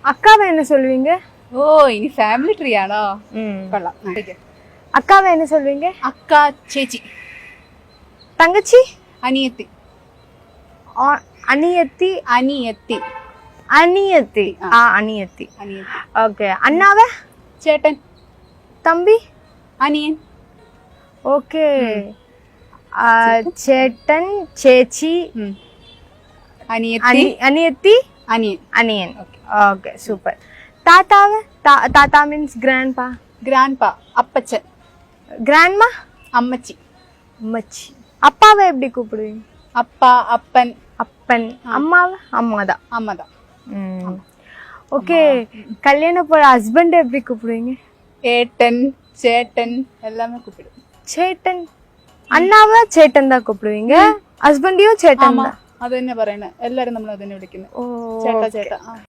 அக்காவை என்ன சொல்வீங்க? ஓ இனி ஃபேமிலி ட்ரீ ஆனோ? கொள்ளலாம். அக்காவை என்ன சொல்வீங்க? அக்கா, சேச்சி. தங்கச்சி? அனியத்தி. அனியத்தி. அனியத்தி. அனியத்தி. அனியத்தி. அனியத்தி. ஓகே. அண்ணாவை? சேட்டன். தம்பி? அனியன். ஓகே. சேட்டன், சேச்சி, அனியத்தி, அனியத்தி, அனியன். அனியன். Okay super. தாத்தாவை? தாத்தா மீன்ஸ் கிராண்ட்பா. கிராண்ட்பா, அப்பச்சன். கிராண்ட்மா? அம்மச்சி. அம்மச்சி. அப்பாவை எப்படி கூப்பிடுவீங்க? அப்பா, அப்பன். அப்பன். அம்மாவை? அம்மாதான். அம்மாதான். ஓகே. கல்யாணம் போற ஹஸ்பண்ட் எப்படி கூப்பிடுவீங்க? ஏட்டன், சேட்டன் எல்லாமே கூப்பிடுவோம். சேட்டன். അണ്ണാവ് ചേട്ടൻ താ കൂപ്പിടുവീങ്ക ഹസ്ബൻഡിയോ ചേട്ടൻ അത് തന്നെ പറയണേ എല്ലാരും നമ്മൾ അത് തന്നെ വിളിക്കുന്നത് ചേട്ടാ ചേട്ടാ